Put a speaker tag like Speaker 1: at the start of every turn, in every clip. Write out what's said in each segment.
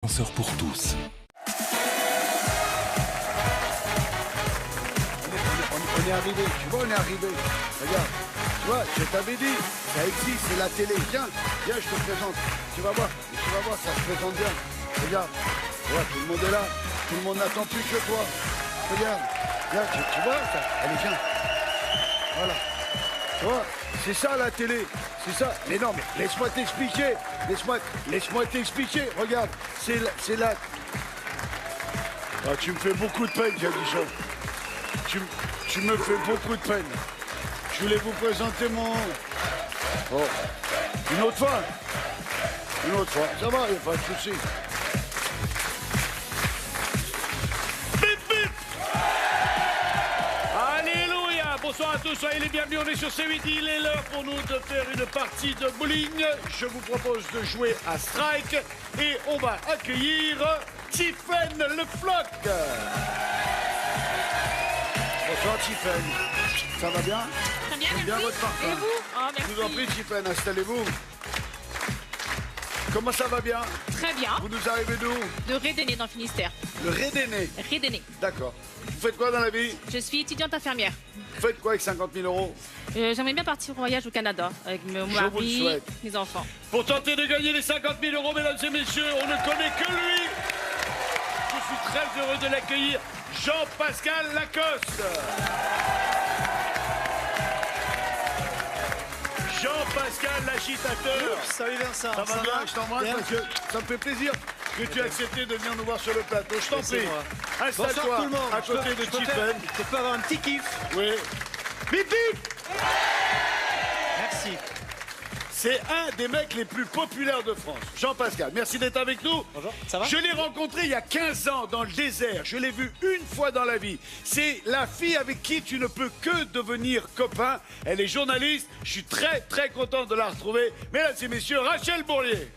Speaker 1: Penseur pour tous.
Speaker 2: On est arrivé, tu vois, on est arrivé. Regarde, tu vois, je t'avais dit, ça existe, c'est la télé. Viens, viens, je te présente. Tu vas voir, ça se présente bien. Regarde, voilà, tout le monde est là. Tout le monde n'attend plus que toi. Regarde, là, tu vois, ça. Allez, viens. Voilà. Tu vois, c'est ça la télé. C'est ça. Mais non, mais laisse-moi t'expliquer. Laisse-moi t'expliquer. Regarde, c'est là. Ah, tu me fais beaucoup de peine, Jadichon. Tu me fais beaucoup de peine. Je voulais vous présenter mon... Oh, une autre fois. Une autre fois. Ça va, il n'y a pas de souci.
Speaker 3: Bip, bip. Alléluia. Bonsoir à tous, soyez les bienvenus, on est sur C8, il est l'heure pour nous de faire une partie de bowling. Je vous propose de jouer à Strike et on va accueillir Tiffen le Floc.
Speaker 2: Bonsoir, Tiffen. Ça va bien?
Speaker 4: Très bien,
Speaker 2: J'aime bien
Speaker 4: merci.
Speaker 2: votre parfum.
Speaker 4: Et vous? Oh, merci.
Speaker 2: Je vous en prie, Tiffen, installez-vous. Comment ça va bien?
Speaker 4: Très bien.
Speaker 2: Vous nous arrivez d'où?
Speaker 4: De Rédéné dans le Finistère.
Speaker 2: Le Rédéné.
Speaker 4: Rédéné.
Speaker 2: D'accord. Vous faites quoi dans la vie?
Speaker 4: Je suis étudiante infirmière.
Speaker 2: Vous faites quoi avec 50 000 euros?
Speaker 4: J'aimerais bien partir en voyage au Canada avec mon
Speaker 2: vous le
Speaker 4: mari,
Speaker 2: souhaite.
Speaker 4: mes enfants.
Speaker 3: Pour tenter de gagner les 50 000 euros, mesdames et messieurs, on ne connaît que lui. Je suis très heureux de l'accueillir, Jean-Pascal Lacoste. Jean-Pascal l'agitateur.
Speaker 5: Salut Vincent,
Speaker 2: Ça va bien? Je t'embrasse
Speaker 5: Bien.
Speaker 2: parce que ça me fait plaisir que tu aies accepté de venir nous voir sur le plateau. Je t'en
Speaker 5: C'est
Speaker 2: prie.
Speaker 5: moi.
Speaker 2: Installe-toi
Speaker 5: Bonsoir tout le monde.
Speaker 2: à côté de Tiffen.
Speaker 5: Je peux avoir un petit kiff.
Speaker 2: Oui. Bip bip!
Speaker 5: Merci.
Speaker 2: C'est un des mecs les plus populaires de France. Jean-Pascal, merci d'être avec nous.
Speaker 5: Bonjour, ça va?
Speaker 2: Je l'ai rencontré il y a 15 ans dans le désert. Je l'ai vu une fois dans la vie. C'est la fille avec qui tu ne peux que devenir copain. Elle est journaliste. Je suis très très content de la retrouver. Mesdames et messieurs, Rachel Bourlier.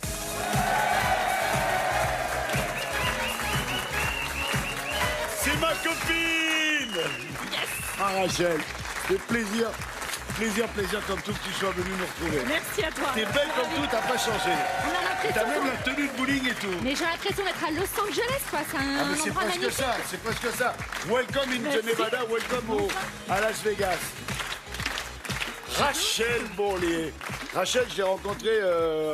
Speaker 2: C'est ma copine. Ah Rachel, c'est plaisir. Plaisir comme tout que tu sois venu nous retrouver.
Speaker 6: Merci à toi.
Speaker 2: T'es belle comme tout, t'as pas changé.
Speaker 6: On a
Speaker 2: T'as
Speaker 6: l'impression.
Speaker 2: même la tenue de bowling et tout.
Speaker 6: Mais j'ai l'impression d'être à Los Angeles, quoi. C'est un
Speaker 2: Ah mais c'est
Speaker 6: endroit
Speaker 2: presque
Speaker 6: magnifique.
Speaker 2: ça, c'est presque ça. Welcome in
Speaker 6: Merci.
Speaker 2: the Nevada, welcome à Las Vegas. Rachel Bourlier. Rachel, je l'ai rencontrée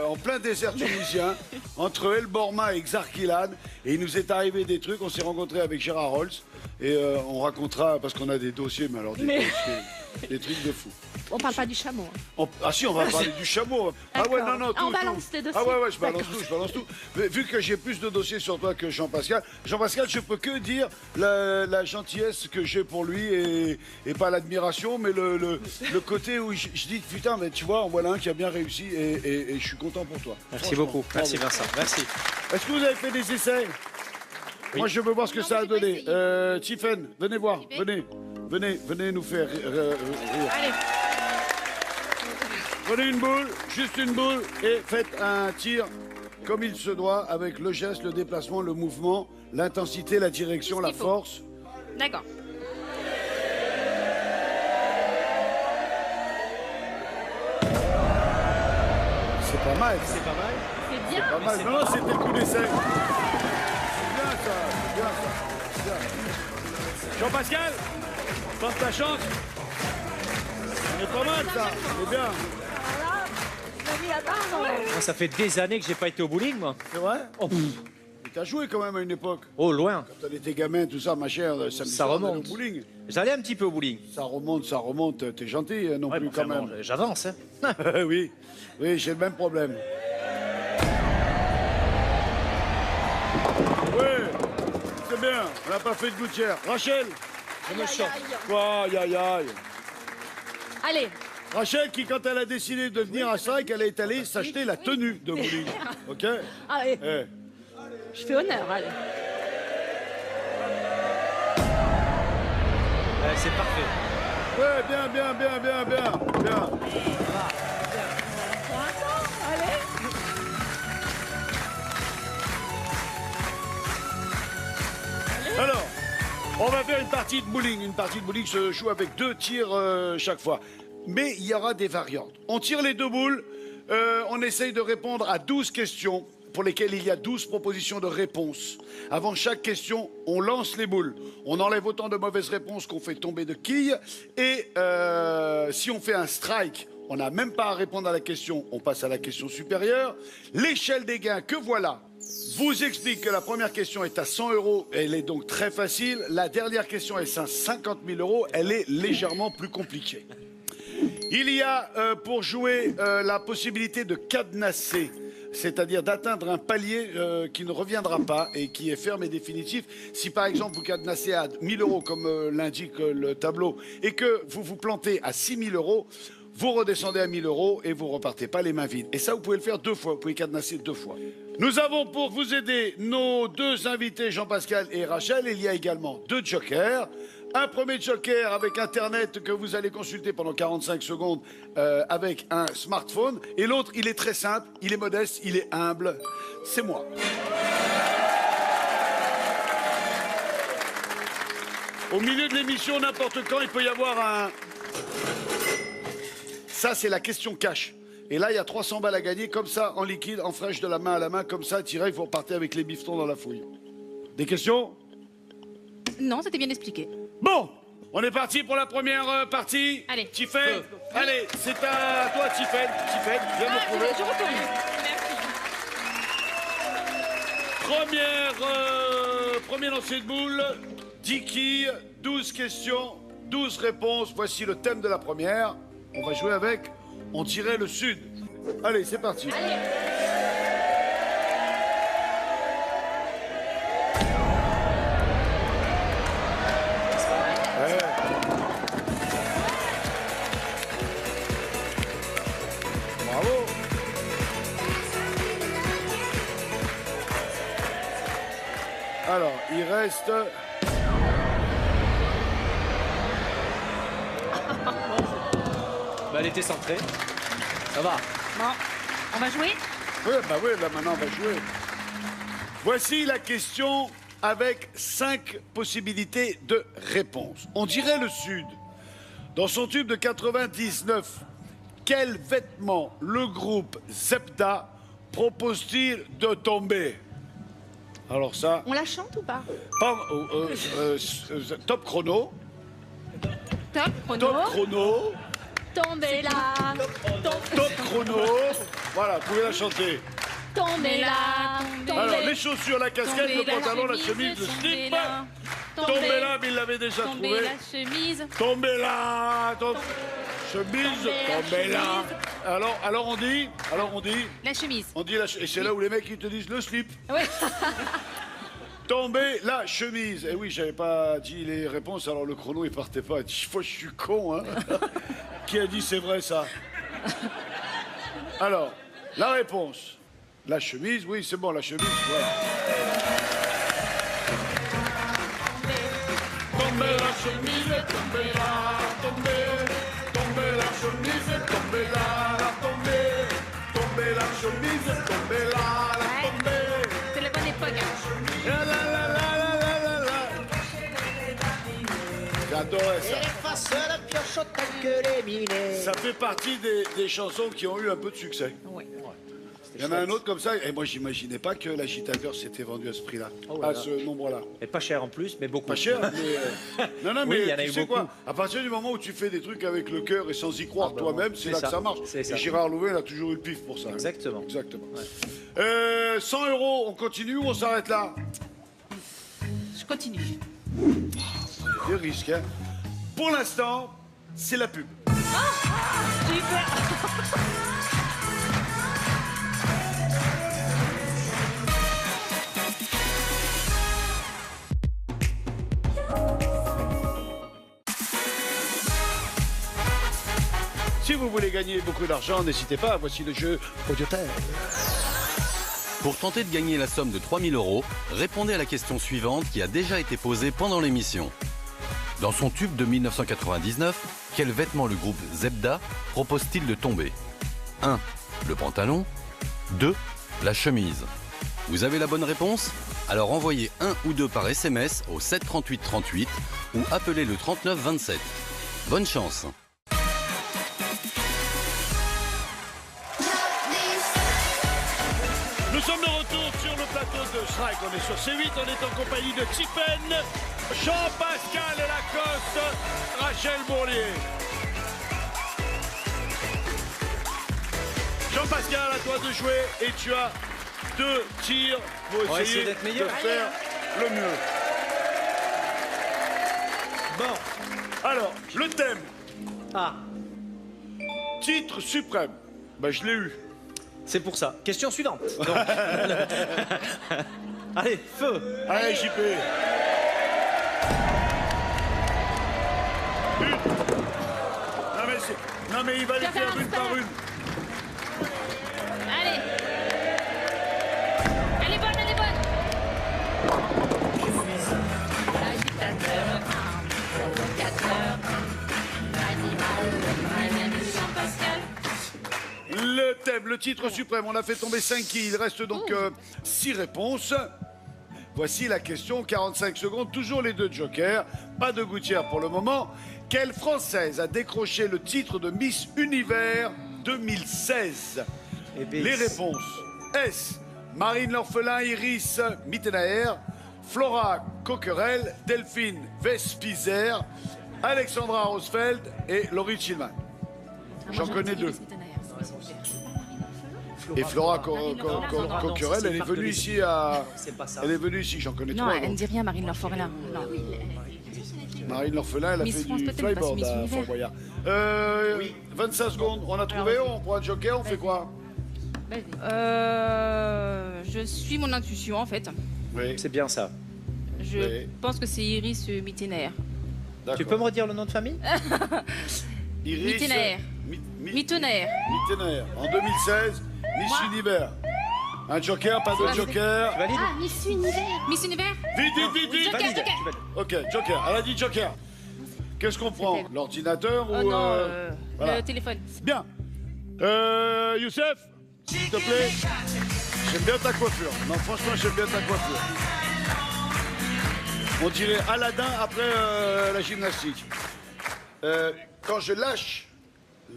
Speaker 2: en plein désert tunisien, entre El Borma et Xarkilan. Et il nous est arrivé des trucs, on s'est rencontrés avec Gérard Rolls. Et on racontera, parce qu'on a des dossiers, mais alors des dossiers, des trucs de fou.
Speaker 6: On parle pas du chameau. hein.
Speaker 2: Ah si, on va parler du chameau. Ah ouais, non, non,
Speaker 6: Ah, on
Speaker 2: tout.
Speaker 6: balance les dossiers.
Speaker 2: Ah ouais, je balance
Speaker 6: D'accord.
Speaker 2: tout. Mais vu que j'ai plus de dossiers sur toi que Jean-Pascal, Jean-Pascal, je peux que dire la gentillesse que j'ai pour lui et pas l'admiration, mais le côté où je dis, putain, mais tu vois, en voilà un qui a bien réussi et je suis content pour toi.
Speaker 5: Merci
Speaker 2: Franchement,
Speaker 5: beaucoup.
Speaker 2: bravo.
Speaker 5: Merci Vincent. Merci.
Speaker 2: Est-ce que vous avez fait des essais? Moi, je veux voir ce que
Speaker 6: Non,
Speaker 2: ça a
Speaker 6: mais j'ai pas
Speaker 2: donné. Tiffen, venez voir, venez nous faire rire.
Speaker 6: Allez.
Speaker 2: Prenez une boule, juste une boule, et faites un tir comme il se doit, avec le geste, le déplacement, le mouvement, l'intensité, la direction, la
Speaker 4: qu'il faut.
Speaker 2: force.
Speaker 4: D'accord.
Speaker 2: C'est pas mal.
Speaker 5: C'est pas mal.
Speaker 6: C'est bien.
Speaker 2: Pas mal. Non, c'était le coup d'essai. C'est bien ça, c'est bien.
Speaker 3: Jean-Pascal, tente ta chance.
Speaker 2: C'est pas mal ça, c'est bien.
Speaker 5: Moi, ça fait des années que j'ai pas été au bowling, moi.
Speaker 2: C'est vrai?
Speaker 5: Oh, pff.
Speaker 2: Mais t'as joué quand même à une époque.
Speaker 5: Oh, loin.
Speaker 2: Quand on était gamin, tout ça, ma chère, samedi
Speaker 5: Ça
Speaker 2: soir, on allait
Speaker 5: remonte.
Speaker 2: au bowling.
Speaker 5: J'allais un petit peu au bowling.
Speaker 2: Ça remonte, t'es gentil non
Speaker 5: Ouais,
Speaker 2: plus
Speaker 5: bon,
Speaker 2: quand
Speaker 5: enfin,
Speaker 2: même.
Speaker 5: bon, j'avance, hein.
Speaker 2: Oui, j'ai le même problème. Oui, c'est bien, on n'a pas fait de gouttière. Rachel,
Speaker 6: Aïe, aïe, aïe.
Speaker 2: aïe, aïe, aïe.
Speaker 6: Allez.
Speaker 2: Rachel, qui quand elle a décidé de venir à Strike, elle est allée s'acheter la tenue de bowling. Ok?
Speaker 6: Allez.
Speaker 2: Eh.
Speaker 6: Je fais honneur, allez.
Speaker 5: Ouais, c'est parfait.
Speaker 2: Ouais, bien.
Speaker 6: Allez.
Speaker 2: Alors, on va faire une partie de bowling. Une partie de bowling se joue avec 2 tirs chaque fois. Mais il y aura des variantes. On tire les 2 boules, on essaye de répondre à 12 questions. pour lesquelles il y a 12 propositions de réponses. Avant chaque question, on lance les boules. On enlève autant de mauvaises réponses qu'on fait tomber de quilles. Et si on fait un strike, on n'a même pas à répondre à la question, on passe à la question supérieure. L'échelle des gains que voilà vous explique que la première question est à 100 €, elle est donc très facile. La dernière question est à 50 000 €, elle est légèrement plus compliquée. Il y a pour jouer la possibilité de cadenasser, c'est-à-dire d'atteindre un palier qui ne reviendra pas et qui est ferme et définitif. Si par exemple vous cadenassez à 1 000 € comme l'indique le tableau et que vous vous plantez à 6 000 €, vous redescendez à 1 000 € et vous repartez pas les mains vides. Et ça, vous pouvez le faire 2 fois, vous pouvez cadenasser 2 fois. Nous avons pour vous aider nos 2 invités, Jean-Pascal et Rachel. Il y a également 2 jokers. Un premier joker avec Internet que vous allez consulter pendant 45 secondes avec un smartphone. Et l'autre, il est très simple, il est modeste, il est humble. C'est moi. Au milieu de l'émission, n'importe quand, il peut y avoir un... Ça, c'est la question cash. Et là, il y a 300 balles à gagner, comme ça, en liquide, en fraîche, de la main à la main, comme ça, tirez, vous repartez avec les bifetons dans la fouille. Des questions?
Speaker 4: Non, c'était bien expliqué.
Speaker 2: Bon, on est parti pour la première partie.
Speaker 4: Allez.
Speaker 2: Tiffen, allez, c'est à toi, Tiffen. Tiffen, viens me retrouver.
Speaker 6: Je retourne.
Speaker 2: Premier lancer de boule, 10 quilles, 12 questions, 12 réponses. Voici le thème de la première. On va jouer avec On dirait le Sud. Allez, c'est parti. Bravo. Alors, il reste...
Speaker 5: Bah, elle était centrée. Ça va.
Speaker 4: Bon, on va jouer?
Speaker 2: Oui, bah oui, là maintenant on va jouer. Voici la question avec 5 possibilités de réponse. On dirait le Sud. Dans son tube de 99, quel vêtement le groupe Zebda propose-t-il de tomber? Alors ça...
Speaker 6: On la chante ou pas?
Speaker 2: Top chrono.
Speaker 4: Top, chrono.
Speaker 2: Top chrono.
Speaker 6: Tombez là,
Speaker 2: Top chrono. Voilà, vous pouvez la chanter.
Speaker 6: tombez là,
Speaker 2: Alors, les chaussures, la casquette, le pantalon, la chemise, le slip. Tombez là, mais il l'avait déjà
Speaker 4: Tombez
Speaker 2: trouvé.
Speaker 4: la chemise.
Speaker 2: Tombez là, chemise, tombez là. Alors on dit,
Speaker 4: La chemise.
Speaker 2: et c'est là où les mecs ils te disent le slip.
Speaker 4: Oui.
Speaker 2: Tombez la chemise. Et oui, j'avais pas dit les réponses, alors le chrono il partait pas. Il dit, je suis con, hein. Qui a dit c'est vrai ça? Alors, la réponse. La chemise, oui, c'est bon, la chemise, voilà. Tombez la chemise, tombez là, tombez la chemise, tombez là, tombez la chemise, tombez là, tombez.
Speaker 4: C'est la bonne époque. Hein.
Speaker 2: La, la, la, la, la, la, la. J'adorais ça. Ça fait partie des chansons qui ont eu un peu de succès.
Speaker 4: Ouais.
Speaker 2: Il y en a un autre comme ça, et moi j'imaginais pas que l'agitateur s'était vendu à ce prix-là,
Speaker 5: Oh là
Speaker 2: à
Speaker 5: là.
Speaker 2: ce nombre-là.
Speaker 5: Et pas cher en plus, mais beaucoup.
Speaker 2: Pas cher, mais... Non, non,
Speaker 5: Oui,
Speaker 2: mais
Speaker 5: il y en a
Speaker 2: tu
Speaker 5: eu
Speaker 2: sais quoi?
Speaker 5: beaucoup.
Speaker 2: À partir du moment où tu fais des trucs avec le cœur et sans y croire
Speaker 5: Ah bah
Speaker 2: toi-même,
Speaker 5: bon,
Speaker 2: c'est
Speaker 5: c'est
Speaker 2: là
Speaker 5: ça.
Speaker 2: que ça marche.
Speaker 5: C'est ça.
Speaker 2: Et Gérard Louvet, il a toujours eu le pif pour ça.
Speaker 5: Exactement.
Speaker 2: Exactement. 100 €, on continue ou on s'arrête là?
Speaker 4: Je continue.
Speaker 2: Des risques, hein. Pour l'instant, c'est la pub.
Speaker 6: Super.
Speaker 2: Si vous voulez gagner beaucoup d'argent, n'hésitez pas, voici le jeu Audiotel.
Speaker 1: Pour tenter de gagner la somme de 3 000 €, répondez à la question suivante qui a déjà été posée pendant l'émission. Dans son tube de 1999, quel vêtement le groupe Zebda propose-t-il de tomber? 1. Le pantalon. 2. La chemise. Vous avez la bonne réponse? Alors envoyez 1 ou 2 par SMS au 7 38 38 ou appelez le 39 27. Bonne chance!
Speaker 3: Nous sommes de Strike, on est sur C8, on est en compagnie de Tiphaine, Jean-Pascal Lacoste, Rachel Bourlier. Jean-Pascal, à toi de jouer et tu as 2 tirs pour
Speaker 5: On va
Speaker 3: essayer
Speaker 5: essayer d'être
Speaker 3: de
Speaker 5: meilleur.
Speaker 3: faire le mieux.
Speaker 5: Bon.
Speaker 3: Alors, le thème,
Speaker 5: Ah,
Speaker 3: titre suprême. Ben, je l'ai eu.
Speaker 5: c'est pour ça. Question suivante. Donc. Allez, feu.
Speaker 3: Allez, JP. Une. Non mais il va les
Speaker 6: Tiens,
Speaker 3: faire
Speaker 6: fais un
Speaker 3: une par une.
Speaker 4: Allez. Elle est bonne, elle est bonne. Agitateur, provocateur, animal, Jean-Pascal.
Speaker 3: Le thème, le titre suprême, on a fait tomber 5 quilles. Il reste donc 6 réponses. Voici la question, 45 secondes, toujours les 2 jokers. Pas de gouttière pour le moment. Quelle Française a décroché le titre de Miss Univers 2016?
Speaker 5: Eh bien,
Speaker 3: Les réponses. S. Marine L'Orphelin, Iris Mittenaer, Flora Coquerel, Delphine Vespizer, Alexandra Rosfeld et Laurie Chilman. J'en connais 2. Et Flora Coquerel, elle est venue ici à...
Speaker 5: C'est pas ça.
Speaker 3: Elle est venue ici, j'en connais
Speaker 4: Non,
Speaker 3: 3.
Speaker 4: elle ne dit rien, Marine L'Orphelin. Non.
Speaker 3: Marine L'Orphelin, elle a
Speaker 4: Miss
Speaker 3: fait
Speaker 4: France,
Speaker 3: du
Speaker 4: peut-être, mais pas
Speaker 3: flyboard
Speaker 4: Miss
Speaker 3: à
Speaker 4: Univers.
Speaker 3: Fort Boyard. 25 secondes, on a trouvé, on prend un joker, on fait quoi?
Speaker 4: Je suis mon intuition en fait.
Speaker 3: Oui,
Speaker 5: C'est bien ça.
Speaker 4: Je
Speaker 3: Oui.
Speaker 4: pense que c'est Iris Mittenaer.
Speaker 3: d'accord.
Speaker 5: Tu peux me redire le nom de famille?
Speaker 3: Iris
Speaker 4: Mittenaer. Mittenaer.
Speaker 3: Mittenaer. En 2016, Miss Univers. Un joker, pas de
Speaker 5: Tu
Speaker 3: joker.
Speaker 5: valides?
Speaker 6: Ah, Miss Univers.
Speaker 4: Miss Univers.
Speaker 3: Vite, vite, vite, vite.
Speaker 4: Joker,
Speaker 5: Valide.
Speaker 4: joker.
Speaker 5: Tu valides.
Speaker 3: Ok, joker. Elle a dit joker. Qu'est-ce qu'on prend? L'ordinateur
Speaker 4: Oh
Speaker 3: ou...
Speaker 4: non,
Speaker 3: voilà.
Speaker 4: le téléphone.
Speaker 3: Bien. Youssef, s'il te plaît. J'aime bien ta coiffure. Non, franchement, j'aime bien ta coiffure. On dirait Aladdin après la gymnastique. Quand je lâche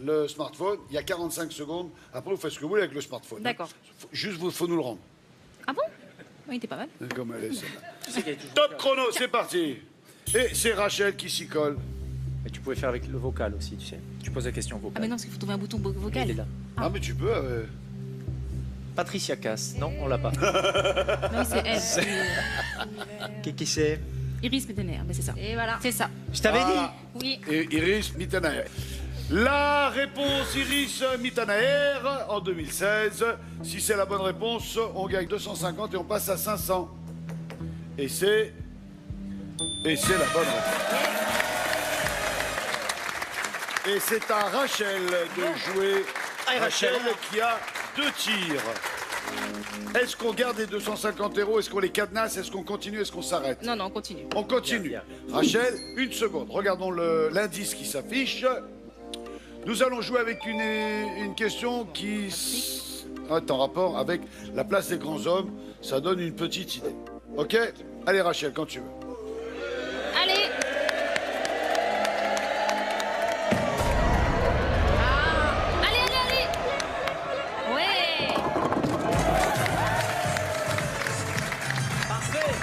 Speaker 3: le smartphone, il y a 45 secondes. Après, vous faites ce que vous voulez avec le smartphone. hein.
Speaker 4: D'accord.
Speaker 3: Juste, il faut nous le rendre.
Speaker 4: Ah bon? Oui, t'es pas mal.
Speaker 3: Comme elle est, celle-là.
Speaker 5: Tu sais qu'il y a toujours-
Speaker 3: Top chrono, c'est parti. Et c'est Rachel qui s'y colle.
Speaker 5: Mais tu pouvais faire avec le vocal aussi, tu sais. Tu poses la question
Speaker 4: Ah
Speaker 5: vocale.
Speaker 4: mais non, parce qu'il faut trouver un bouton
Speaker 5: Il est
Speaker 4: vocal.
Speaker 5: là.
Speaker 3: Ah, mais tu peux.
Speaker 5: Patricia Cass. Non, on l'a pas.
Speaker 4: Non, c'est elle.
Speaker 5: Qui c'est?
Speaker 4: Iris Mittenaer, mais c'est ça.
Speaker 6: Et voilà.
Speaker 4: C'est ça.
Speaker 5: Je t'avais
Speaker 3: Ah.
Speaker 4: Oui.
Speaker 3: Et Iris Mittenaer. La réponse Iris Mittenaer en 2016. Si c'est la bonne réponse, on gagne 250 et on passe à 500. Et c'est la bonne réponse. Et c'est à Rachel de jouer.
Speaker 5: Allez, Rachel.
Speaker 3: Qui a 2 tirs. Est-ce qu'on garde les 250 €? Est-ce qu'on les cadenasse? Est-ce qu'on continue? Est-ce qu'on s'arrête?
Speaker 4: Non, non, on continue.
Speaker 3: On continue.
Speaker 5: Bien,
Speaker 3: Rachel, 1 seconde. Regardons l'indice qui s'affiche. Nous allons jouer avec une question qui est en rapport avec la place des grands hommes. Ça donne une petite idée. Ok? Allez Rachel, quand tu veux.
Speaker 4: Allez. Allez, allez, allez. Ouais.
Speaker 5: Parfait.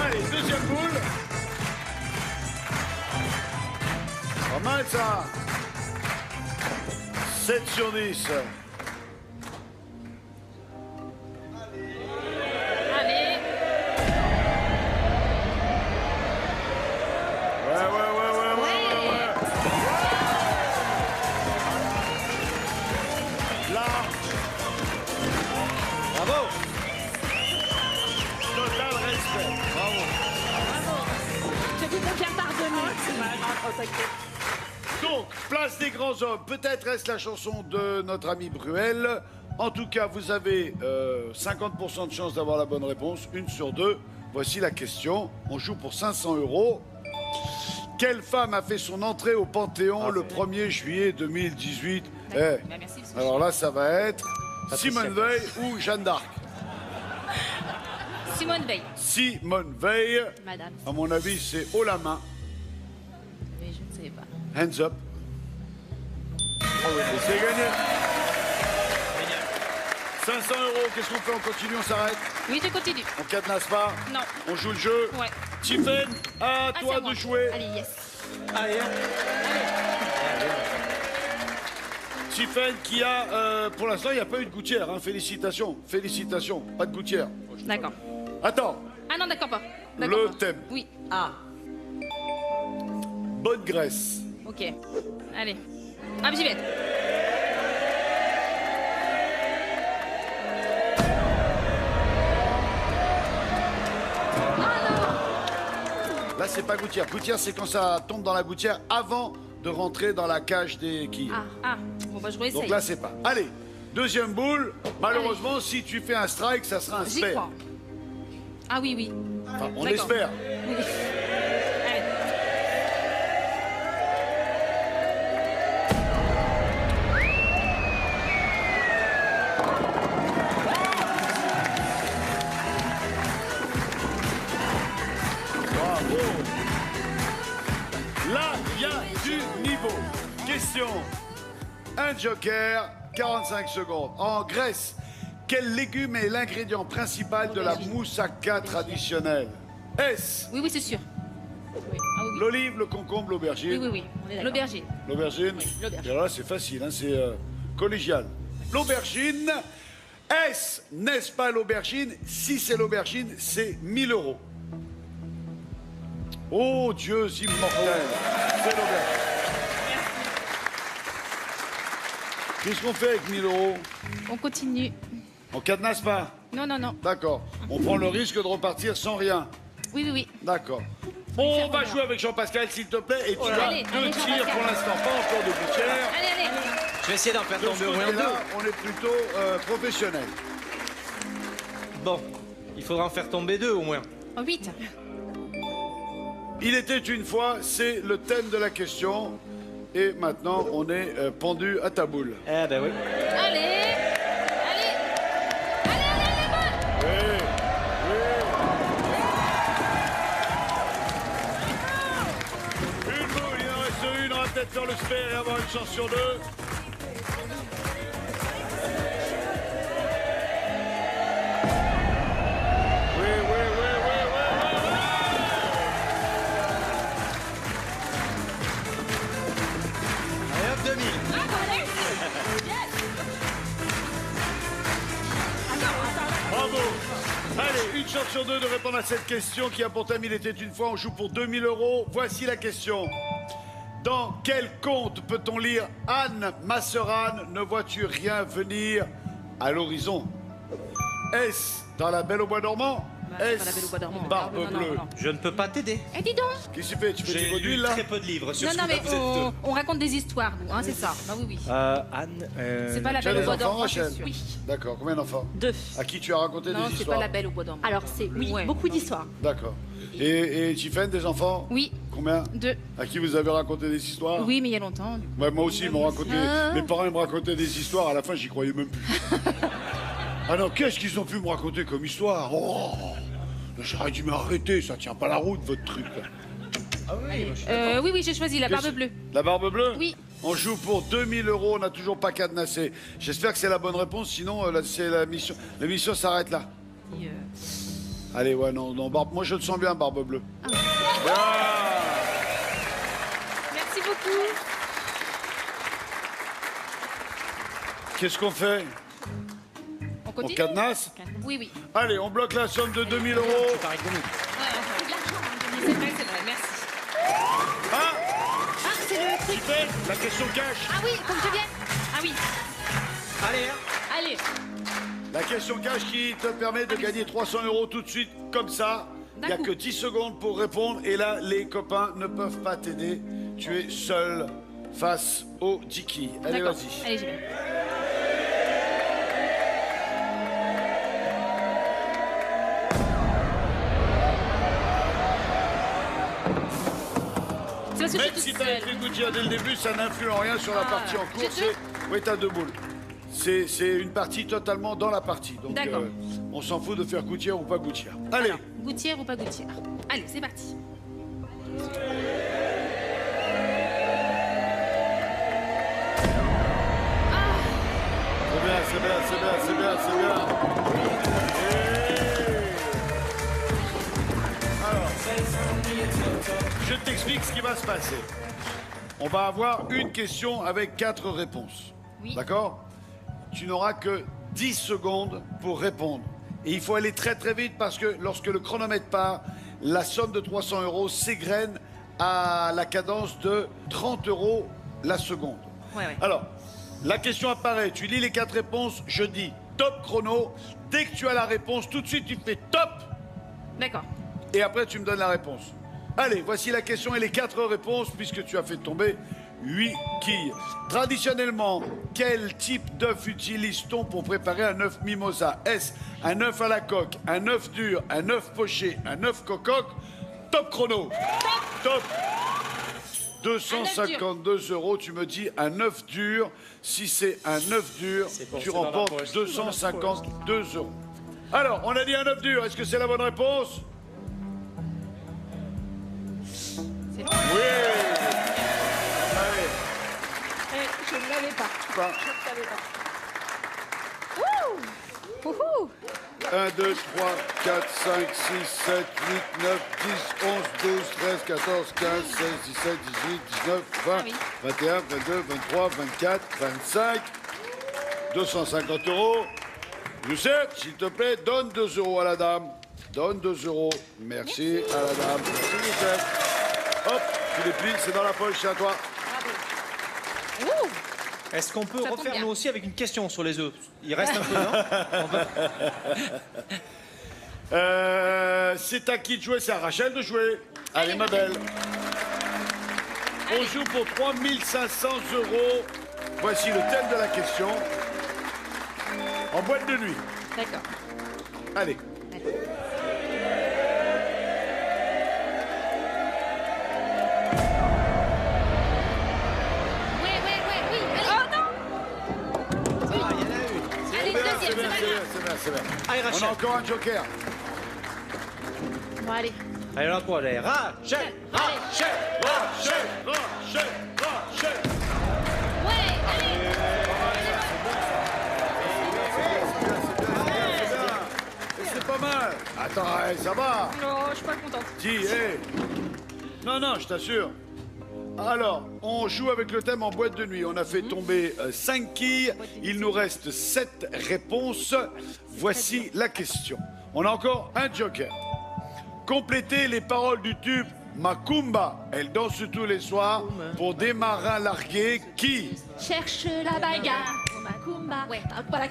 Speaker 3: Allez, deuxième boule. Pas mal ça. 7 sur 10.
Speaker 4: Allez.
Speaker 3: Ouais. Là,
Speaker 5: Bravo.
Speaker 3: total respect. Bravo.
Speaker 6: Je vais me faire pardonner.
Speaker 3: Donc, place des grands hommes. Peut-être est-ce la chanson de notre ami Bruel. En tout cas, vous avez 50% de chance d'avoir la bonne réponse. 1 sur 2. Voici la question. On joue pour 500 €. Quelle femme a fait son entrée au Panthéon le 1er juillet 2018?
Speaker 4: Bah, merci. parce que
Speaker 3: Alors là, ça va être
Speaker 5: Patricia
Speaker 3: Simone Veil ou Jeanne d'Arc.
Speaker 4: Simone Veil.
Speaker 3: Simone Veil.
Speaker 4: Madame.
Speaker 3: À mon avis, c'est haut la main.
Speaker 4: Mais je ne savais pas.
Speaker 3: Hands up. Et c'est gagné. 500 €, qu'est-ce qu'on fait? On continue, on s'arrête?
Speaker 4: Oui, je continue.
Speaker 2: On cadenasse pas?
Speaker 4: Non.
Speaker 2: On joue le jeu?
Speaker 4: Ouais.
Speaker 2: Tiffen, à
Speaker 4: Ah,
Speaker 2: toi
Speaker 4: c'est à moi.
Speaker 2: de jouer.
Speaker 4: Allez, yes.
Speaker 5: Allez, hein.
Speaker 2: Tiffen qui a, pour l'instant, il n'y a pas eu de gouttière. Hein. Félicitations, félicitations. Pas de gouttière.
Speaker 4: D'accord.
Speaker 2: Attends,
Speaker 4: Ah non, d'accord pas.
Speaker 2: le
Speaker 4: D'accord pas.
Speaker 2: thème.
Speaker 4: Oui.
Speaker 2: Bonne graisse.
Speaker 4: Ok. Allez. Ah, j'y vais.
Speaker 2: Là, c'est pas gouttière. Gouttière, c'est quand ça tombe dans la gouttière avant de rentrer dans la cage des quilles.
Speaker 4: Ah. Bon, bah, je réessaye.
Speaker 2: Donc là, c'est pas. Allez, deuxième boule. Malheureusement, si tu fais un strike, ça sera un
Speaker 4: J'y
Speaker 2: spare.
Speaker 4: crois. Ah oui, oui.
Speaker 2: Enfin, on
Speaker 4: D'accord.
Speaker 2: espère.
Speaker 4: Oui. Allez.
Speaker 2: Bravo. Là, il y a du niveau. Question. Un joker, 45 secondes. En Grèce, quel légume est l'ingrédient principal de la moussaka traditionnelle? Est-ce
Speaker 4: Oui, c'est sûr. Oui. Ah oui,
Speaker 2: l'olive, le concombre, l'aubergine?
Speaker 4: oui. L'aubergine.
Speaker 2: L'aubergine?
Speaker 4: l'aubergine.
Speaker 2: Et alors là, c'est facile, hein, c'est collégial. L'aubergine, n'est-ce pas l'aubergine? Si c'est l'aubergine, c'est 1000 €. Oh, Dieu immortel, c'est l'aubergine. Qu'est-ce qu'on fait avec 1000 €?
Speaker 4: On continue.
Speaker 2: On cadenasse pas?
Speaker 4: Non.
Speaker 2: D'accord. On prend le risque de repartir sans rien.
Speaker 4: Oui.
Speaker 2: D'accord. On va jouer avec Jean-Pascal, s'il te plaît, et tu as
Speaker 4: Allez,
Speaker 2: 2
Speaker 4: allez,
Speaker 2: tirs
Speaker 4: Jean-Pascal.
Speaker 2: pour l'instant, pas encore de gouttière.
Speaker 4: Allez.
Speaker 5: Je vais essayer d'en faire
Speaker 2: De ce
Speaker 5: tomber au moins deux.
Speaker 2: côté-là, on est plutôt professionnel.
Speaker 5: Bon, il faudra en faire tomber 2 au moins.
Speaker 4: En 8.
Speaker 2: Il était une fois, c'est le thème de la question. Et maintenant, on est pendu à ta boule.
Speaker 5: Eh ben oui.
Speaker 4: Allez.
Speaker 2: Oui, oui. Une boule, il en reste une, on va peut-être faire le spare et avoir une chance sur 2. Oui.
Speaker 5: Allez hop, 2000.
Speaker 2: Bravo. Allez, une chance sur 2 de répondre à cette question qui a pour thème Il était une fois. On joue pour 2000 €. Voici la question. Dans quel conte peut-on lire Anne, ma sœur Anne, ne vois-tu rien venir à l'horizon? Est-ce dans La Belle au Bois dormant?
Speaker 4: c'est pas La Belle au Bois dormant.
Speaker 2: Barbe
Speaker 4: Non,
Speaker 2: bleue.
Speaker 4: non.
Speaker 5: Je ne peux pas t'aider.
Speaker 4: Eh, dis donc.
Speaker 2: Qu'est-ce que tu fais? Tu fais
Speaker 5: J'ai
Speaker 2: du vaudeville
Speaker 5: lu
Speaker 2: là?
Speaker 5: très peu de livres sur
Speaker 4: Non,
Speaker 5: ce
Speaker 4: mais
Speaker 5: coup-là, vous êtes deux.
Speaker 4: on raconte des histoires, nous, hein, c'est ça. Ah oui.
Speaker 5: Anne.
Speaker 4: C'est pas La
Speaker 2: Tu as
Speaker 4: Belle au
Speaker 2: des
Speaker 4: Bois
Speaker 2: enfants,
Speaker 4: dormant,
Speaker 2: Rachel?
Speaker 4: c'est sûr. Oui.
Speaker 2: D'accord, combien d'enfants?
Speaker 6: 2.
Speaker 2: À qui tu as raconté
Speaker 4: Non,
Speaker 2: des
Speaker 4: c'est
Speaker 2: histoires?
Speaker 4: pas La Belle au Bois dormant.
Speaker 6: Alors, c'est
Speaker 4: Ouais.
Speaker 6: beaucoup d'histoires.
Speaker 2: D'accord. Et Tiffen, des enfants?
Speaker 4: Oui.
Speaker 2: Combien?
Speaker 4: 2.
Speaker 2: À qui vous avez raconté des histoires?
Speaker 4: Oui, mais il y a longtemps.
Speaker 2: Ouais, moi aussi, ils m'ont raconté.
Speaker 4: Ah.
Speaker 2: Mes parents ils me racontaient des histoires, à la fin, j'y croyais même plus. Ah non, qu'est-ce qu'ils ont pu me raconter comme histoire? Oh, j'aurais dû m'arrêter, ça tient pas la route, votre truc. Là.
Speaker 5: Ah oui, moi, je suis
Speaker 4: Oui, j'ai choisi la barbe bleue.
Speaker 2: La barbe bleue?
Speaker 4: Oui.
Speaker 2: On joue pour 2000 €, on n'a toujours pas cadenassé. J'espère que c'est la bonne réponse, sinon c'est la mission. L'émission s'arrête là. Allez, ouais, non, barbe. Moi, je le sens bien, barbe bleue.
Speaker 4: Merci beaucoup.
Speaker 2: Qu'est-ce qu'on fait?
Speaker 4: On
Speaker 2: On
Speaker 4: continue?
Speaker 2: cadenasse?
Speaker 4: Oui.
Speaker 2: Allez, on bloque la somme de 2000 €.
Speaker 5: Tu parais que de nous.
Speaker 4: C'est vrai, merci.
Speaker 2: Ah,
Speaker 6: Ah, c'est le truc.
Speaker 2: Tiffen, la question cash.
Speaker 6: Ah oui, faut que je vienne.
Speaker 4: Ah oui.
Speaker 5: Allez, hein.
Speaker 4: Allez.
Speaker 2: La question cash qui te permet de gagner 300 € tout de suite, comme ça. Il n'y a
Speaker 4: D'un coup.
Speaker 2: que 10 secondes pour répondre. Et là, les copains ne peuvent pas t'aider. Tu es seul face au Tiki. Allez,
Speaker 4: D'accord.
Speaker 2: vas-y.
Speaker 4: Allez, j'y vais. C'est parce que je
Speaker 2: Même
Speaker 4: suis
Speaker 2: si
Speaker 4: toute
Speaker 2: t'as
Speaker 4: seule.
Speaker 2: écrit Gouttière dès le début, ça n'influe en rien sur la partie en cours.
Speaker 4: j'ai deux.
Speaker 2: Oui, t'as 2 boules. C'est une partie totalement dans la partie. Donc,
Speaker 4: D'accord.
Speaker 2: on s'en fout de faire Gouttière ou pas Gouttière. Allez,
Speaker 4: Alors, gouttière ou pas gouttière? Allez, c'est parti.
Speaker 2: c'est bien. explique ce qui va se passer. On va avoir une question avec 4 réponses.
Speaker 4: Oui.
Speaker 2: D'accord? Tu n'auras que 10 secondes pour répondre. Et il faut aller très très vite parce que lorsque le chronomètre part, la somme de 300 € s'égrène à la cadence de 30 € la seconde.
Speaker 4: Ouais.
Speaker 2: Alors, la question apparaît, tu lis les 4 réponses, je dis top chrono. Dès que tu as la réponse, tout de suite tu fais top
Speaker 4: D'accord.
Speaker 2: et après tu me donnes la réponse. Allez, voici la question et les 4 réponses puisque tu as fait tomber 8 quilles. Traditionnellement, quel type d'œuf utilise-t-on pour préparer un œuf mimosa? Est-ce un œuf à la coque, un œuf dur, un œuf poché, un œuf cocoque? Top chrono. Top. 252 €, tu me dis un œuf dur. Si c'est un œuf dur,
Speaker 5: bon,
Speaker 2: tu
Speaker 5: c'est dans la
Speaker 2: remportes
Speaker 5: poche.
Speaker 2: 252 €. Alors, on a dit un œuf dur, est-ce que c'est la bonne réponse?
Speaker 4: C'est
Speaker 2: Oui. Allez.
Speaker 6: Je ne l'avais pas.
Speaker 2: Pas.
Speaker 6: Je ne savais pas. Wouhou.
Speaker 2: 1, 2, 3, 4, 5, 6, 7, 8, 9, 10, 11, 12, 13, 14, 15, 16, 17, 18, 19, 20,
Speaker 4: Ah oui.
Speaker 2: 21, 22, 23, 24, 25, 250 €. Youssef, s'il te plaît, donne 2 € à la dame. Donne 2 €. Merci à la dame. Merci, Youssef. Hop, tu les plies, c'est dans la poche, c'est à toi.
Speaker 4: Ouh.
Speaker 5: Est-ce qu'on peut
Speaker 4: Ça tombe
Speaker 5: refaire
Speaker 4: bien.
Speaker 5: nous aussi avec une question sur les œufs? Il reste un peu, non?
Speaker 2: C'est à qui de jouer? C'est à Rachel de jouer. Allez, ma belle. On joue pour 3 500 €. Voici le thème de la question. En boîte de nuit.
Speaker 4: D'accord.
Speaker 2: Allez.
Speaker 4: Oui. Allez. Oh non.
Speaker 5: Ah, il y en a une.
Speaker 4: Allez,
Speaker 2: C'est bien,
Speaker 4: deuxième, c'est pas grave.
Speaker 2: c'est bien, c'est bien.
Speaker 5: Allez,
Speaker 2: On a
Speaker 5: Rachel.
Speaker 2: encore un joker.
Speaker 6: Bon, allez.
Speaker 5: Allez, là, quoi, allez. Rachel.
Speaker 2: Rachel, Rachel.
Speaker 4: Ouais, allez.
Speaker 2: Et c'est pas mal. Attends, ça va.
Speaker 4: Non, je suis pas contente.
Speaker 2: Dis, hé. Non, je t'assure. Alors, on joue avec le thème en boîte de nuit. On a fait tomber 5 quilles. Il nous reste 7 réponses. Voici la question. On a encore un joker. Complétez les paroles du tube Macumba. Elle danse tous les soirs pour des marins largués
Speaker 6: Cherche la bagarre. Macumba.
Speaker 4: Ouais.
Speaker 6: Ah, voilà,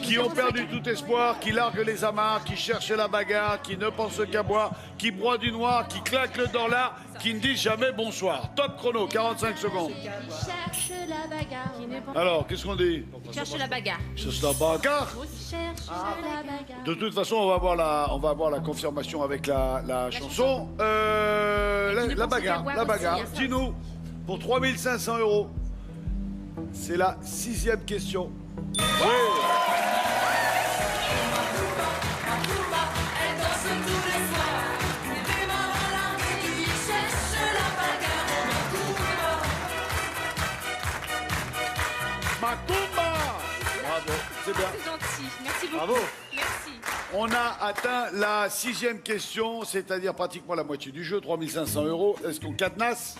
Speaker 2: qui ont perdu tout espoir, qui larguent les amarres, qui cherchent la bagarre, qui ne pensent qu'à boire, qui broient du noir, qui claquent le dollar, qui ne disent jamais bonsoir. Top chrono, 45 secondes.
Speaker 6: Cherche la bagarre.
Speaker 2: Alors, qu'est-ce qu'on dit?
Speaker 4: Cherche la bagarre.
Speaker 2: Cherche la bagarre.
Speaker 6: Cherche la bagarre.
Speaker 2: De toute façon, on va avoir la confirmation avec la chanson. La bagarre,
Speaker 4: boire
Speaker 2: la
Speaker 4: aussi,
Speaker 2: bagarre.
Speaker 4: hein, ça.
Speaker 2: Dis-nous, pour 3 500 €. C'est la 6e question. Oui. Macumba. Bravo, c'est bien.
Speaker 4: C'est gentil. Merci beaucoup.
Speaker 5: Bravo.
Speaker 4: Merci.
Speaker 2: On a atteint la 6e question, c'est-à-dire pratiquement la moitié du jeu, 3 500 €. Est-ce qu'on cadenasse?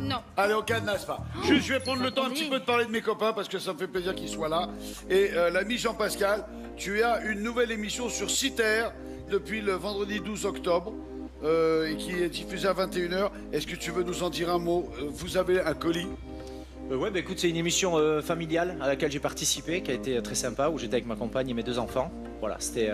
Speaker 4: Non.
Speaker 2: Allez, on cadenasse pas. Juste, je vais prendre le temps un petit peu de parler de mes copains parce que ça me fait plaisir qu'ils soient là. Et l'ami Jean-Pascal, tu as une nouvelle émission sur Citer depuis le vendredi 12 octobre et qui est diffusée à 21 h. Est-ce que tu veux nous en dire un mot? Vous avez un colis.
Speaker 5: Ouais, bah écoute, c'est une émission familiale à laquelle j'ai participé, qui a été très sympa, où j'étais avec ma compagne et mes 2 enfants. Voilà, c'était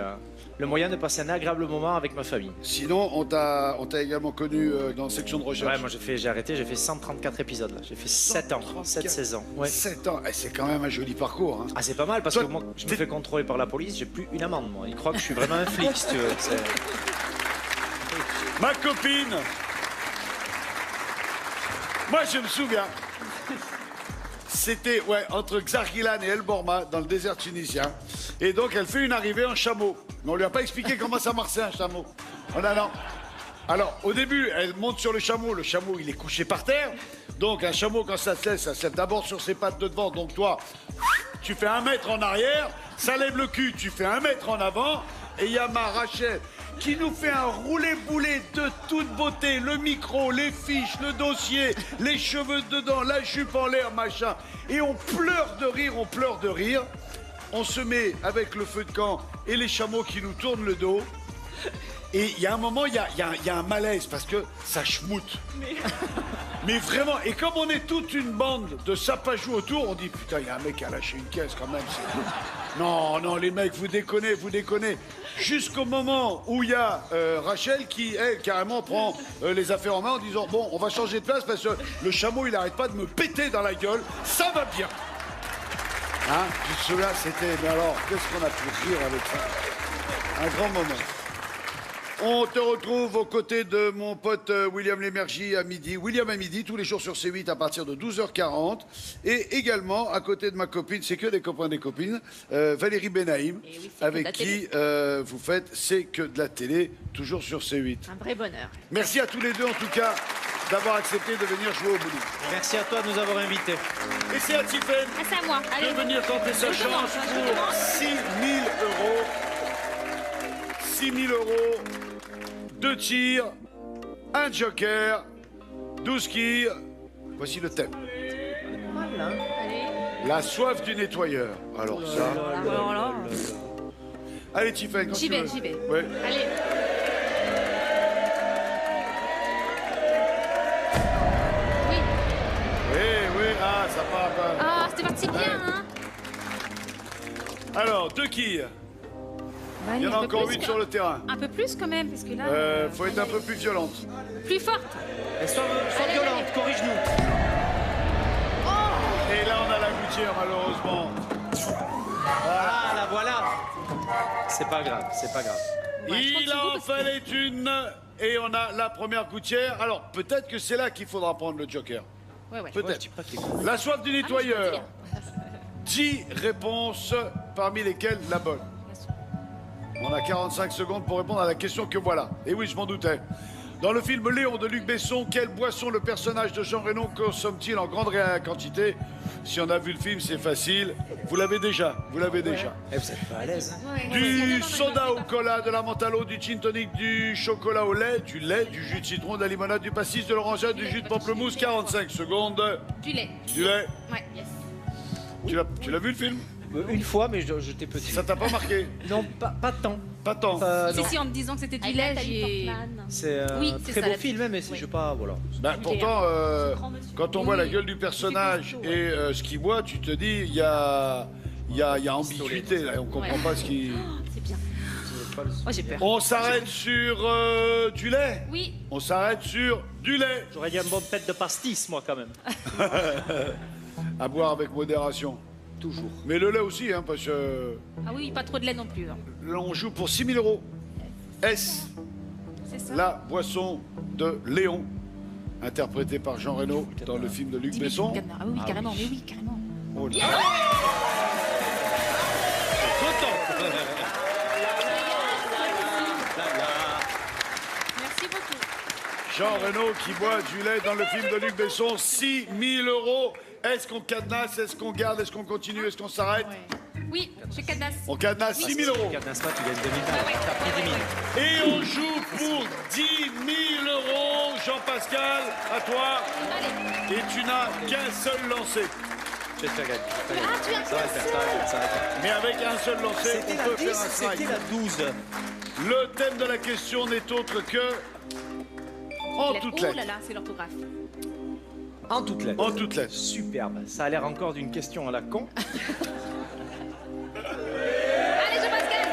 Speaker 5: le moyen de passer un agréable moment avec ma famille.
Speaker 2: Sinon, on t'a également connu dans Section de recherche.
Speaker 5: Ouais, moi j'ai arrêté, j'ai fait 134 épisodes là. J'ai fait 7 ans, 7 saisons. Ouais.
Speaker 2: 7 ans, eh, c'est quand même un joli parcours. Hein.
Speaker 5: Ah, c'est pas mal parce
Speaker 2: Toi,
Speaker 5: que moi, je me
Speaker 2: t'es-
Speaker 5: fais contrôler par la police, j'ai plus une amende moi. Ils croient que je suis vraiment un flic si tu veux.
Speaker 2: Ma copine, moi je me souviens, c'était entre Xarguilan et El Borma dans le désert tunisien. Et donc elle fait une arrivée en chameau. Mais on lui a pas expliqué comment ça marchait un chameau. On a non. Alors au début, elle monte sur le chameau il est couché par terre. Donc un chameau quand ça se lève d'abord sur ses pattes de devant. Donc toi, tu fais 1 mètre en arrière, ça lève le cul, tu fais 1 mètre en avant. et il y a ma Rachel qui nous fait un roulé-boulé de toute beauté. Le micro, les fiches, le dossier, les cheveux dedans, la jupe en l'air, machin. Et on pleure de rire, on pleure de rire. On se met avec le feu de camp et les chameaux qui nous tournent le dos. Et il y a un moment, il y a un malaise parce que ça schmoute. Mais vraiment, et comme on est toute une bande de sapajous autour, on dit putain, il y a un mec qui a lâché une caisse quand même. Non, non, les mecs, vous déconnez, vous déconnez. Jusqu'au moment où il y a Rachel qui, elle, carrément prend les affaires en main en disant bon, on va changer de place parce que le chameau, il arrête pas de me péter dans la gueule. Ça va bien. Hein, tu te souviens, c'était. Mais alors, qu'est-ce qu'on a pu rire avec ça? Un grand moment. On te retrouve aux côtés de mon pote William Lémergie à midi. William à midi, tous les jours sur C8 à partir de 12h40. Et également, à côté de ma copine, c'est que des copains des copines, Valérie Benaïm,
Speaker 6: oui, c'est
Speaker 2: avec
Speaker 6: que de la
Speaker 2: qui vous faites C'est que de la télé, toujours sur C8.
Speaker 6: Un vrai bonheur.
Speaker 2: Merci à tous les deux, en tout cas, d'avoir accepté de venir jouer au bowling.
Speaker 5: Merci à toi de nous avoir invités.
Speaker 2: Et c'est à Tiffaine
Speaker 4: Ah, c'est à moi. Allez.
Speaker 2: de venir tenter sa
Speaker 4: Je commence,
Speaker 2: chance
Speaker 4: je
Speaker 2: pour
Speaker 4: commence.
Speaker 2: 6 000 euros. 6 000 euros, 2 tirs, un joker, 12 quilles. Voici le thème.
Speaker 6: Allez.
Speaker 2: La soif du nettoyeur. Alors ça...
Speaker 6: Alors là.
Speaker 2: Allez Tiffaine, quand
Speaker 4: J'y
Speaker 2: tu
Speaker 4: vais,
Speaker 2: veux.
Speaker 4: j'y vais.
Speaker 2: Ouais.
Speaker 4: Allez. Oui.
Speaker 2: Oui, ah, ça part pas.
Speaker 4: Ah, c'était parti bien, hein.
Speaker 2: Alors, 2 quilles.
Speaker 4: Bah,
Speaker 2: Il y en
Speaker 4: allez,
Speaker 2: a
Speaker 4: un peu
Speaker 2: encore
Speaker 4: plus
Speaker 2: 8
Speaker 4: que-
Speaker 2: sur le terrain.
Speaker 4: Un peu plus quand même, parce que là.
Speaker 2: Faut être un peu plus violente.
Speaker 4: Plus forte.
Speaker 5: Sois
Speaker 4: Allez,
Speaker 5: violente,
Speaker 4: allez.
Speaker 5: corrige-nous.
Speaker 2: Et là, on a la gouttière, malheureusement.
Speaker 5: Ah, la voilà. C'est pas grave, c'est pas grave.
Speaker 4: Ouais, je compte
Speaker 2: Il
Speaker 4: sur vous
Speaker 2: en
Speaker 4: parce que-
Speaker 2: fallait une. Et on a la première gouttière. Alors, peut-être que c'est là qu'il faudra prendre le joker.
Speaker 4: Ouais, ouais.
Speaker 5: Moi, je
Speaker 2: Peut-être.
Speaker 5: dis pas qu'il est-
Speaker 2: La soif du
Speaker 4: Ah, mais je peux
Speaker 2: nettoyeur.
Speaker 4: dire.
Speaker 2: 10 réponses, parmi lesquelles la bonne. On a 45 secondes pour répondre à la question que voilà. Et oui, je m'en doutais. Dans le film Léon de Luc Besson, quelle boisson le personnage de Jean Reno consomme-t-il en grande quantité? Si on a vu le film, c'est facile. Vous l'avez déjà, vous l'avez déjà.
Speaker 5: Eh, vous êtes pas à l'aise. Hein.
Speaker 4: Ouais,
Speaker 2: Du
Speaker 4: ouais.
Speaker 2: soda au cola, de la menthe à l'eau, du gin tonic, du chocolat au lait, du jus de citron, de la limonade, du pastis, de l'orangeade, du jus de pamplemousse. 45 secondes.
Speaker 4: Du lait.
Speaker 2: Du lait.
Speaker 4: Ouais, yes.
Speaker 2: Tu l'as vu le film?
Speaker 5: Une fois, mais j'étais petit.
Speaker 2: Ça t'a pas marqué?
Speaker 5: Non, pas tant.
Speaker 2: Pas tant.
Speaker 5: Non.
Speaker 4: Si, en me disant que c'était du
Speaker 6: Avec
Speaker 4: lait,
Speaker 6: Nathalie
Speaker 4: j'ai.
Speaker 6: Portman.
Speaker 5: C'est un
Speaker 4: Oui, c'est
Speaker 5: très
Speaker 4: ça,
Speaker 5: beau
Speaker 4: la-
Speaker 5: film, hein, mais c'est
Speaker 4: Oui.
Speaker 5: je sais pas, voilà.
Speaker 2: Ben, pourtant,
Speaker 6: grand monsieur.
Speaker 2: quand on voit la
Speaker 4: Oui.
Speaker 2: gueule du personnage
Speaker 6: C'est
Speaker 2: et ce qu'il boit, tu te dis, il y a ambiguïté, là, on comprend
Speaker 4: Ouais.
Speaker 2: pas ce qui...
Speaker 6: C'est bien.
Speaker 4: Moi, j'ai peur.
Speaker 2: On s'arrête sur du lait.
Speaker 4: Oui.
Speaker 2: On s'arrête sur du lait.
Speaker 5: J'aurais dit un bon pet de pastis, moi, quand même.
Speaker 2: À boire avec modération.
Speaker 5: Toujours.
Speaker 2: Mais le lait aussi, hein, parce que
Speaker 4: Ah oui, pas trop de lait non plus. hein.
Speaker 2: là, on joue pour 6 000 euros. Est
Speaker 4: C'est ça.
Speaker 2: la boisson de Léon, interprétée par Jean Reno dans le film de Luc
Speaker 4: 10 000
Speaker 2: Besson.
Speaker 4: cadenas. Ah oui, carrément, mais oui, carrément.
Speaker 2: Oh là.
Speaker 4: Merci beaucoup.
Speaker 2: Jean Reno qui boit du lait dans le film de Luc Besson, 6 000 euros. Est-ce qu'on cadenasse? Est-ce qu'on garde? Est-ce qu'on continue? Est-ce qu'on s'arrête?
Speaker 4: Oui, je cadenasse.
Speaker 2: On cadenasse 6 000 euros.
Speaker 5: Regarde, n'est-ce pas, tu gagnes 2000
Speaker 4: Ouais, ouais.
Speaker 5: T'as pris 10 000.
Speaker 2: Et on joue pour 10 000 euros. Jean-Pascal, à toi.
Speaker 4: Allez.
Speaker 2: Et tu n'as qu'un seul lancé.
Speaker 5: Je vais te faire gagner.
Speaker 4: Ah, tu as
Speaker 5: Ça va le faire, ça va le faire, ça va le faire.
Speaker 2: Mais avec un seul lancé,
Speaker 5: C'était
Speaker 2: on
Speaker 5: la
Speaker 2: peut
Speaker 5: 10,
Speaker 2: faire un strike.
Speaker 5: c'était la 12.
Speaker 2: Le thème de la question n'est autre que en toutes
Speaker 4: Oh là
Speaker 2: lettres.
Speaker 4: là, c'est l'orthographe.
Speaker 5: En toutes lettres.
Speaker 2: En toutes lettres.
Speaker 5: Superbe. Ça a l'air encore d'une question à la con.
Speaker 4: Allez, Jean-Pascal.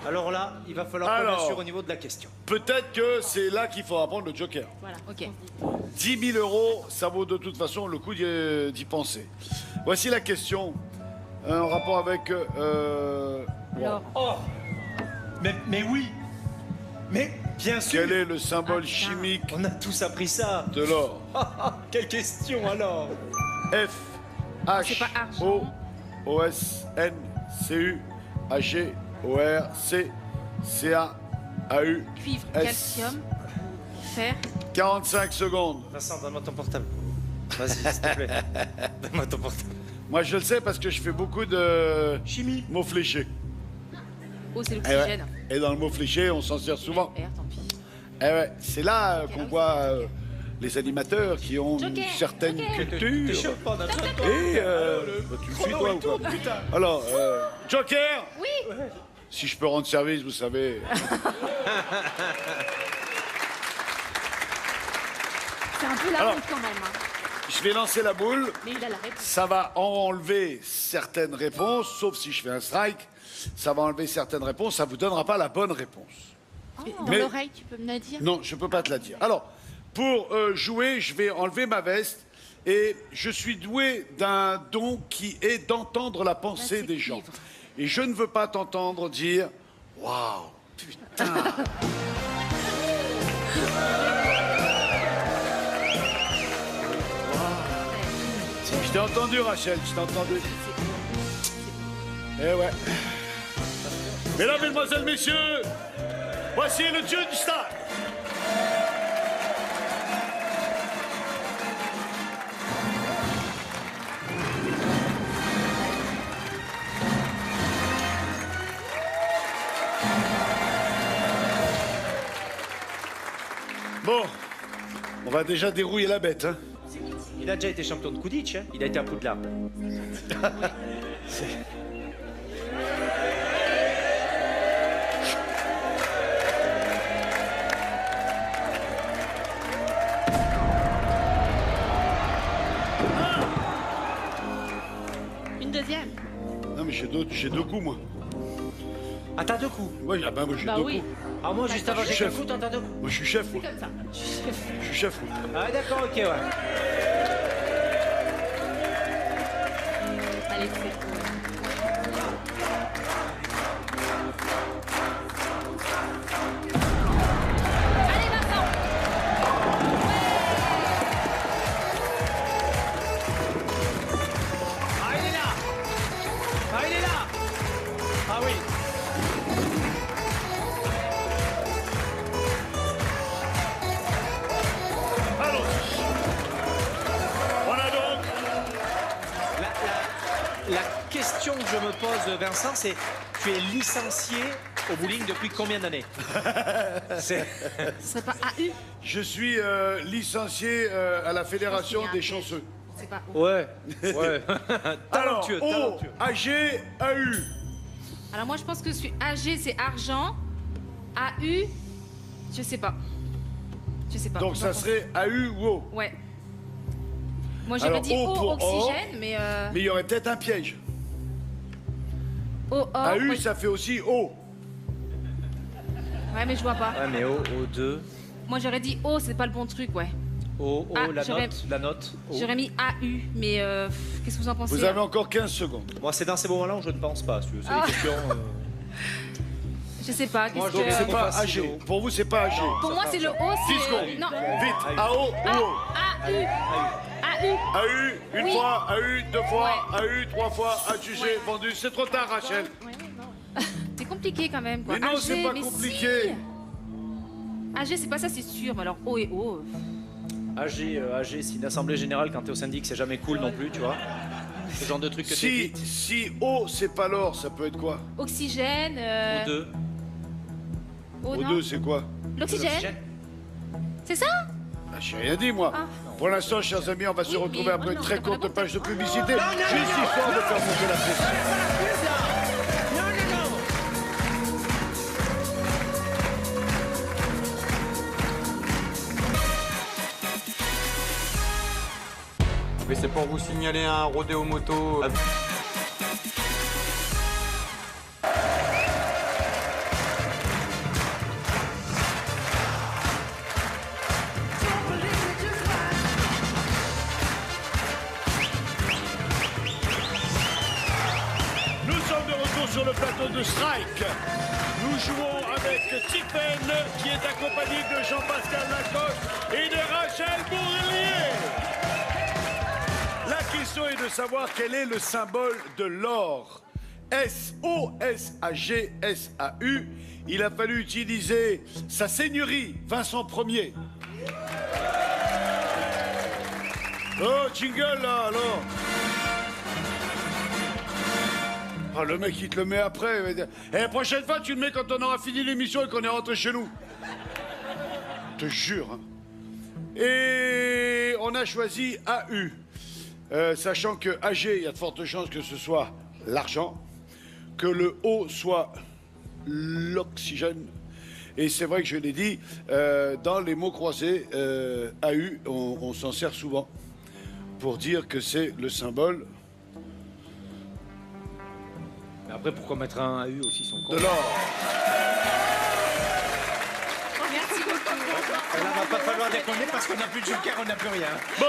Speaker 5: Alors là, il va falloir qu'on
Speaker 2: Alors.
Speaker 5: assure au niveau de la question.
Speaker 2: Peut-être que c'est là qu'il faudra prendre le joker.
Speaker 4: Voilà, ok.
Speaker 2: 10 000 euros, ça vaut de toute façon le coup d'y penser. Voici la question en rapport avec...
Speaker 4: Alors,
Speaker 5: Oh mais oui. Mais bien sûr.
Speaker 2: quel est le symbole
Speaker 4: Ah, putain.
Speaker 2: chimique
Speaker 5: On a tous appris ça.
Speaker 2: de l'or?
Speaker 5: Quelle question alors?
Speaker 2: F,
Speaker 4: C'est pas
Speaker 2: H, O,
Speaker 4: argent.
Speaker 2: O, S, N, C, U, A, G, O, R, C, C, A, A, U,
Speaker 4: cuivre,
Speaker 2: S.
Speaker 4: calcium, fer.
Speaker 2: 45 secondes.
Speaker 5: Vincent, donne-moi ton portable. Vas-y, s'il te plaît. Donne-moi ton portable.
Speaker 2: Moi, je le sais parce que je fais beaucoup de
Speaker 5: Chimie.
Speaker 2: mots fléchés.
Speaker 4: O, c'est
Speaker 2: Eh ouais.
Speaker 4: l'oxygène.
Speaker 2: Et dans le mot fléché, on s'en sert souvent.
Speaker 4: R, tant pis.
Speaker 2: Eh ouais, c'est là qu'on voit les animateurs qui ont une
Speaker 6: Joker,
Speaker 2: certaine
Speaker 6: Joker.
Speaker 2: culture.
Speaker 5: Pas, on a besoin de-
Speaker 2: Et tu me suis toi ou quoi? Alors,
Speaker 3: Joker,
Speaker 4: Oui.
Speaker 2: si je peux rendre service, vous savez.
Speaker 6: C'est un peu la
Speaker 2: Alors.
Speaker 6: honte quand même. Hein.
Speaker 2: Je vais lancer la boule.
Speaker 6: Mais il a la réponse.
Speaker 2: Ça va enlever certaines réponses, sauf si je fais un strike. Ça va enlever certaines réponses, ça vous donnera pas la bonne réponse.
Speaker 6: Dans
Speaker 2: Mais-
Speaker 6: l'oreille, tu peux me la dire?
Speaker 2: Non, je peux pas te la dire. Alors, pour jouer, je vais enlever ma veste et je suis doué d'un don qui est d'entendre la pensée
Speaker 6: c'est
Speaker 2: des gens.
Speaker 6: cuivre.
Speaker 2: Et je ne veux pas t'entendre dire « Waouh, putain !» Je t'ai entendu, Rachel, je t'ai entendu. Eh ouais.
Speaker 3: mesdames, mesdemoiselles, messieurs, voici le dieu du stade.
Speaker 2: Bon, on va déjà dérouiller la bête, hein.
Speaker 5: Il a déjà été champion de Quidditch, hein. Il a été à Poudlard.
Speaker 6: Une deuxième.
Speaker 2: Non, mais j'ai deux coups, moi.
Speaker 5: Ah, t'as deux coups.
Speaker 2: Ouais, ah ben, moi, j'ai
Speaker 6: Bah
Speaker 2: deux
Speaker 6: oui.
Speaker 2: coups.
Speaker 5: Ah, moi, juste avant, j'ai
Speaker 2: Chef.
Speaker 5: qu'un coup, t'as deux coups.
Speaker 2: Moi, je suis chef, moi.
Speaker 6: Comme ça.
Speaker 2: Je suis chef, moi.
Speaker 5: Ah, d'accord, ok, ouais.
Speaker 6: Allez, c'est Allez, Vincent.
Speaker 5: Ah, il est là. Ah, il est là. Ah oui.
Speaker 3: Allons-y. On a donc
Speaker 5: La question que je me pose, Vincent, c'est tu es licencié au bowling depuis combien d'années? C'est...
Speaker 6: Ce serait pas AU?
Speaker 2: Je suis licencié à la Fédération
Speaker 6: Je pense
Speaker 2: des
Speaker 6: qu'il y a un
Speaker 2: chanceux.
Speaker 6: C'est pas O.
Speaker 5: Ouais, ouais.
Speaker 2: Alors,
Speaker 5: Talentueux,
Speaker 2: O,
Speaker 5: talentueux.
Speaker 2: AG, AU.
Speaker 4: Alors moi je pense que je suis AG c'est argent, AU, je sais pas. Je sais pas.
Speaker 2: Donc, ça serait AU ou O.
Speaker 4: Ouais. Moi j'aurais
Speaker 2: Alors,
Speaker 4: dit
Speaker 2: O
Speaker 4: O
Speaker 2: pour
Speaker 4: oxygène, mais
Speaker 2: Mais il y aurait peut-être un piège.
Speaker 4: O or.
Speaker 2: AU,
Speaker 4: moi,
Speaker 2: ça fait aussi O.
Speaker 4: Ouais mais je vois pas.
Speaker 5: Ouais, mais O2.
Speaker 4: Moi j'aurais dit O, c'est pas le bon truc, ouais.
Speaker 5: O,
Speaker 4: Ah,
Speaker 5: la
Speaker 4: j'aurais-
Speaker 5: note, la note. O.
Speaker 4: J'aurais mis AU, mais qu'est-ce que vous en pensez?
Speaker 2: Vous avez encore 15 secondes.
Speaker 5: Moi, c'est dans ces moments-là où je ne pense pas. Si tu veux. C'est
Speaker 4: Ah.
Speaker 5: des questions.
Speaker 4: Je sais pas.
Speaker 5: Moi,
Speaker 4: qu'est-ce
Speaker 2: Donc,
Speaker 5: je-
Speaker 4: que-
Speaker 2: c'est pas
Speaker 5: facile,
Speaker 2: AG.
Speaker 5: O.
Speaker 2: Pour vous, c'est pas AG.
Speaker 4: Pour moi c'est le O,
Speaker 2: 10
Speaker 4: c'est...
Speaker 2: secondes.
Speaker 4: Non.
Speaker 2: Vite, AO ou O.
Speaker 4: AU. AU.
Speaker 2: AU, une
Speaker 4: Oui.
Speaker 2: fois, AU, deux fois,
Speaker 4: Ouais.
Speaker 2: AU, trois fois, adjugé,
Speaker 4: Ouais.
Speaker 2: vendu. C'est trop tard, Rachel.
Speaker 6: Ouais, non.
Speaker 4: C'est compliqué quand même, quoi.
Speaker 2: Mais non,
Speaker 4: AG,
Speaker 2: c'est pas
Speaker 4: mais
Speaker 2: compliqué.
Speaker 4: si. AG, c'est pas ça, c'est sûr. Mais alors O et O.
Speaker 5: AG, c'est une assemblée générale quand t'es au syndic, c'est jamais cool non plus, tu vois. Ce genre de truc que
Speaker 2: Si,
Speaker 5: t'évites.
Speaker 2: si O, c'est pas l'or, ça peut être quoi?
Speaker 4: Oxygène.
Speaker 5: O2.
Speaker 4: O, non.
Speaker 2: O2, c'est quoi?
Speaker 4: L'oxygène. C'est ça?
Speaker 2: Ah, j'ai rien dit, moi.
Speaker 4: Ah.
Speaker 2: Pour l'instant, chers amis, on va se
Speaker 4: Oui,
Speaker 2: retrouver
Speaker 4: mais-
Speaker 2: après
Speaker 4: oh
Speaker 2: une
Speaker 4: non,
Speaker 2: très
Speaker 4: t'as pas
Speaker 2: courte
Speaker 4: la
Speaker 2: page de
Speaker 4: bonne
Speaker 2: publicité. Juste histoire de faire monter la pression.
Speaker 7: Mais c'est pour vous signaler un rodéo moto.
Speaker 3: Nous sommes de retour sur le plateau de Strike. Nous jouons avec Tiffen, qui est accompagné de Jean-Pascal Lacoste et de Rachel Bourrelier.
Speaker 2: La question est de savoir quel est le symbole de l'or. S-O-S-A-G-S-A-U. Il a fallu utiliser sa seigneurie, Vincent Ier. Oh, jingle là, alors. Ah, le mec, il te le met après. Il va dire, la prochaine fois, tu le mets quand on aura fini l'émission et qu'on est rentré chez nous. Je te jure. Hein. Et on a choisi AU. Sachant que AG, il y a de fortes chances que ce soit l'argent, que le O soit l'oxygène. Et c'est vrai que je l'ai dit, dans les mots croisés, AU, on s'en sert souvent pour dire que c'est le symbole
Speaker 5: Mais après, pourquoi mettre un AU aussi son
Speaker 2: de
Speaker 5: compte?
Speaker 2: l'or.
Speaker 4: Merci beaucoup.
Speaker 5: Là, va pas falloir déconner parce qu'on n'a plus de joker, on n'a plus rien.
Speaker 2: Bon,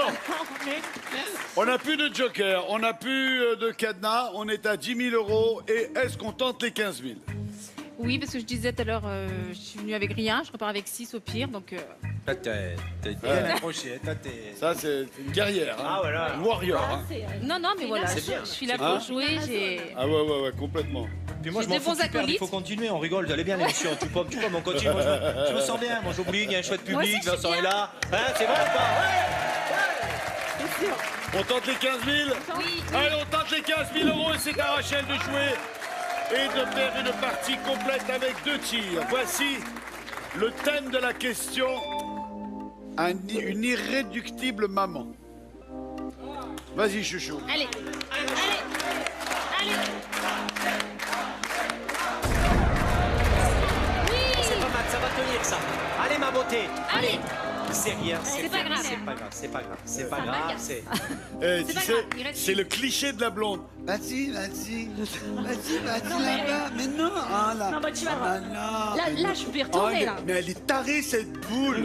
Speaker 2: on n'a plus de joker, on n'a plus de cadenas, on est à 10 000 euros. Et est-ce qu'on tente les 15 000?
Speaker 4: Oui, parce que je disais tout à l'heure, je suis venue avec rien, je repars avec 6 au pire, donc...
Speaker 5: Toi, t'es bien accroché. Toi, t'es...
Speaker 2: Ça, c'est une guerrière, hein.
Speaker 5: Ah, voilà.
Speaker 2: Une warrior. Hein.
Speaker 4: Non, non, mais voilà,
Speaker 5: C'est bien.
Speaker 4: je suis là pour
Speaker 2: Hein
Speaker 4: jouer, j'ai...
Speaker 2: Ah ouais, complètement.
Speaker 5: Puis moi, je
Speaker 4: J'ai
Speaker 5: m'en
Speaker 4: des
Speaker 5: fous
Speaker 4: bons
Speaker 5: que tu perdes, il
Speaker 4: acolytes.
Speaker 5: faut continuer, on rigole, vous allez bien l'émission. Tu peux, on continue. Moi, je me sens bien, moi j'oublie, il y a un chouette
Speaker 4: Moi
Speaker 5: public,
Speaker 4: aussi, je suis
Speaker 5: Vincent est
Speaker 4: bien.
Speaker 5: là. Hein, c'est vrai ou pas?
Speaker 2: On tente les 15 000?
Speaker 4: Oui,
Speaker 2: Allez, on tente les 15 000 euros et c'est à Rachel de jouer et de faire une partie complète avec 2 tirs. Voici le thème de la question. Une irréductible maman. Vas-y, chouchou.
Speaker 4: allez, allez, allez.
Speaker 5: C'est pas mal, ça va tenir ça. Allez ma beauté,
Speaker 4: Allez.
Speaker 5: c'est rien,
Speaker 4: C'est pas grave.
Speaker 5: c'est pas grave, c'est pas grave, c'est pas grave, c'est...
Speaker 2: Tu
Speaker 4: pas
Speaker 2: sais,
Speaker 4: grave, il reste
Speaker 2: c'est le cliché de la blonde. Vas-y, là-bas. Mais non, ah, là.
Speaker 6: Non, bah, tu vas voir.
Speaker 2: Ah, non.
Speaker 6: Là, je vais
Speaker 2: Oh,
Speaker 6: retourner, là.
Speaker 2: mais elle est tarée, cette boule.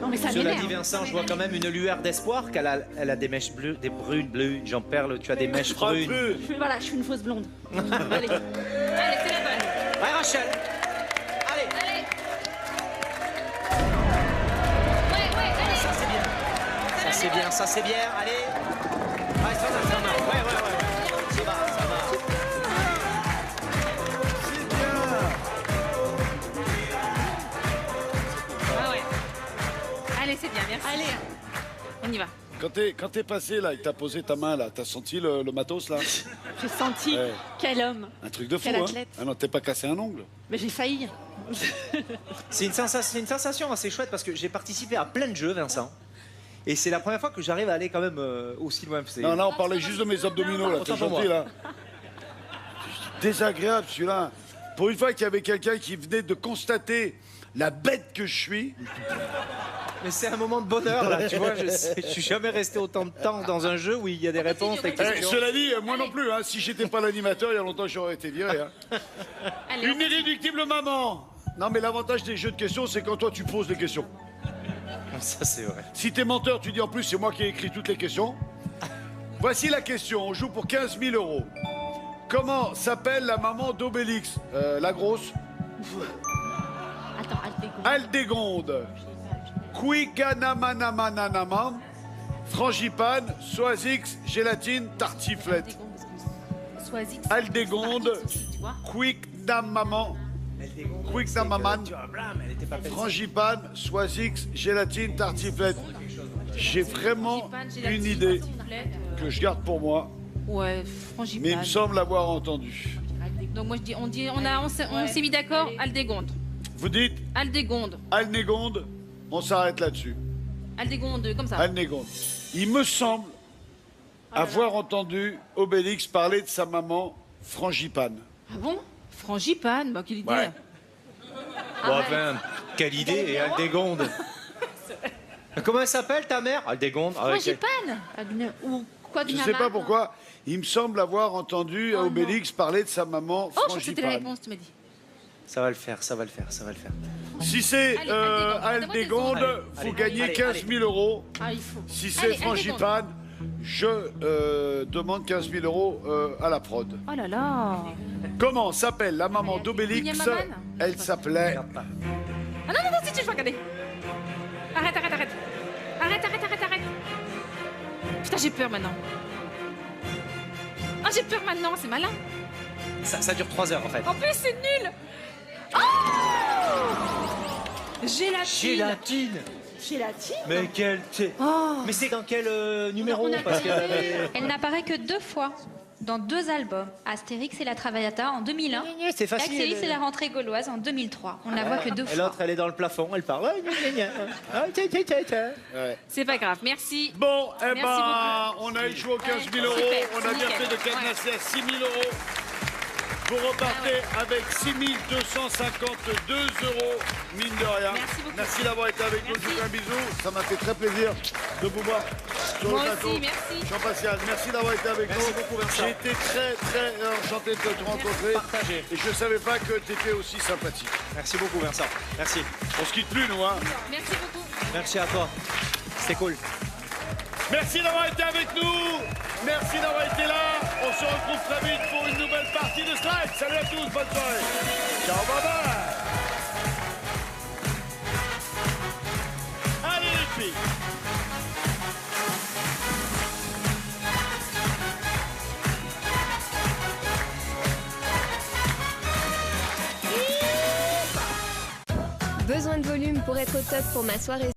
Speaker 6: Non, mais ça
Speaker 5: Cela dit,
Speaker 6: m'énerve.
Speaker 5: Vincent, je vois quand même une lueur d'espoir qu'elle a, elle a des mèches bleues, des brunes bleues. Jean-Perle, tu as des mèches
Speaker 2: Frappe
Speaker 5: brunes.
Speaker 2: peu.
Speaker 6: Voilà, je suis une fausse blonde. Allez.
Speaker 4: Allez, c'est la bonne.
Speaker 5: Ouais, Rachel. Allez,
Speaker 4: Allez. Ouais, allez.
Speaker 5: ça c'est bien. Ça c'est bien, ça c'est bien. Allez. Ouais, ça va. Ouais. Ça va, ça va.
Speaker 2: C'est bien.
Speaker 4: Ah ouais. Allez, c'est bien, merci.
Speaker 6: Allez.
Speaker 4: On y va.
Speaker 2: Quand t'es passé là et que t'as posé ta main là, t'as senti le matos là?
Speaker 6: J'ai senti
Speaker 2: Ouais.
Speaker 6: quel homme.
Speaker 2: Un truc de fou,
Speaker 6: Quel
Speaker 2: hein?
Speaker 6: athlète.
Speaker 2: Ah non, t'es pas cassé un ongle?
Speaker 6: Mais j'ai failli.
Speaker 5: C'est une sensation assez chouette parce que j'ai participé à plein de jeux, Vincent. Et c'est la première fois que j'arrive à aller quand même aussi loin. C'est-
Speaker 2: Non, là, on parlait juste de mes abdominaux là,
Speaker 5: Autant
Speaker 2: t'es
Speaker 5: pour
Speaker 2: gentil
Speaker 5: moi.
Speaker 2: là. Désagréable celui-là. Pour une fois qu'il y avait quelqu'un qui venait de constater la bête que je suis.
Speaker 5: Mais c'est un moment de bonheur là, tu vois. Je suis jamais resté autant de temps dans un jeu où il y a des réponses, des questions.
Speaker 2: Cela dit, moi non plus, hein, si j'étais pas l'animateur, il y a longtemps j'aurais été viré. Hein.
Speaker 4: Allez,
Speaker 2: Une irréductible maman. Non mais l'avantage des jeux de questions, c'est quand toi tu poses les questions.
Speaker 5: Ça c'est vrai.
Speaker 2: Si t'es menteur, tu dis en plus c'est moi qui ai écrit toutes les questions. Voici la question, on joue pour 15 000 euros. Comment s'appelle la maman d'Obélix? La grosse?
Speaker 6: Attends, Aldégon.
Speaker 2: Aldégonde. Quiganamanamananamam. Frangipane, Soisix, gélatine, tartiflette.
Speaker 4: Sois-y.
Speaker 2: Aldégonde,
Speaker 4: Tu vois.
Speaker 2: Quignamaman, Quignamaman,
Speaker 5: Elle était pas faite.
Speaker 2: Frangipane, Soisix, gélatine, tartiflette. J'ai vraiment
Speaker 4: Frangipane, gélatine,
Speaker 2: une idée
Speaker 4: tartiflette,
Speaker 2: que je garde pour moi,
Speaker 4: Ouais,
Speaker 2: mais il
Speaker 4: frangipane.
Speaker 2: me semble l'avoir entendu.
Speaker 4: Donc moi je dis, on s'est mis d'accord, Aldégonde.
Speaker 2: Vous dites
Speaker 4: Aldégonde.
Speaker 2: Alnégonde, on s'arrête là-dessus.
Speaker 4: Aldégonde, comme ça.
Speaker 2: Alnégonde. Il me semble avoir entendu Obélix parler de sa maman Frangipane.
Speaker 4: Ah bon? Frangipane, bah quelle idée.
Speaker 2: Ouais.
Speaker 5: Bon, enfin, quelle idée, et Aldégonde. Comment elle s'appelle ta mère? Aldégonde. Ah, ok.
Speaker 4: Frangipane.
Speaker 6: Ou quoi
Speaker 2: Je ne sais pas pourquoi, il me semble avoir entendu
Speaker 4: Oh,
Speaker 2: Obélix parler de sa maman
Speaker 4: Oh, je crois que c'était la
Speaker 2: Frangipane.
Speaker 4: réponse, tu m'as dit.
Speaker 5: Ça va le faire, ça va le faire, ça va le faire.
Speaker 2: Si c'est
Speaker 4: Allez,
Speaker 2: Aldégonde,
Speaker 5: Allez,
Speaker 2: faut
Speaker 5: allez,
Speaker 2: gagner
Speaker 5: allez,
Speaker 2: 15 000 euros.
Speaker 6: Ah, il faut.
Speaker 2: Si c'est
Speaker 4: Allez,
Speaker 2: Frangipane, je demande 15 000 euros à la prod.
Speaker 4: Oh là là.
Speaker 2: Comment s'appelle la maman d'Obélix?
Speaker 4: Binyamaman?
Speaker 2: Elle s'appelait...
Speaker 5: Regarde pas.
Speaker 4: Ah non, si, tu vas regarder. Arrête. Arrête. Putain, j'ai peur maintenant. Ah, j'ai peur maintenant, c'est malin.
Speaker 5: Ça dure 3 heures en fait.
Speaker 4: En plus, c'est nul. Oh, gélatine.
Speaker 5: Gélatine.
Speaker 6: Gélatine.
Speaker 5: Mais quel...
Speaker 4: Oh.
Speaker 5: Mais c'est dans quel numéro?
Speaker 6: On a
Speaker 5: Parce que...
Speaker 6: gagné.
Speaker 8: Elle n'apparaît que 2 fois. dans 2 albums, Astérix et la Traviata en 2001,
Speaker 5: C'est
Speaker 8: et
Speaker 5: facile.
Speaker 8: Astérix et la rentrée gauloise en 2003. On la voit que 2
Speaker 5: Et
Speaker 8: fois.
Speaker 5: l'autre, elle est dans le plafond, elle parle.
Speaker 4: C'est pas grave, merci.
Speaker 3: Bon, eh
Speaker 4: Merci
Speaker 3: ben,
Speaker 4: beaucoup.
Speaker 3: on a joué aux 15 000 euros.
Speaker 4: Super,
Speaker 3: On a
Speaker 4: c'est
Speaker 3: bien
Speaker 4: nickel.
Speaker 3: fait de cadenasser à 6 000 euros. Vous repartez avec 6 252 euros, mine de rien.
Speaker 4: Merci beaucoup.
Speaker 3: Merci d'avoir été avec nous. Je vous fais un bisou. Ça m'a fait très plaisir de vous voir sur
Speaker 4: Moi
Speaker 3: le plateau.
Speaker 4: aussi, merci.
Speaker 3: Jean-Pascal, merci d'avoir été avec
Speaker 5: Merci
Speaker 3: nous.
Speaker 5: beaucoup, Vincent.
Speaker 3: J'ai été très, très enchanté de te rencontrer.
Speaker 5: Partagé.
Speaker 3: Et je ne savais pas que tu étais aussi sympathique.
Speaker 5: Merci beaucoup, Vincent. Merci.
Speaker 3: On se quitte plus, nous, hein.
Speaker 4: Merci beaucoup.
Speaker 5: Merci à toi. C'était cool.
Speaker 3: Merci d'avoir été avec nous. Merci d'avoir été là. On se retrouve très vite pour une nouvelle partie de Strike. Salut à tous, bonne soirée. Ciao, bye bye. Allez les filles.
Speaker 9: Besoin de volume pour être au top pour ma soirée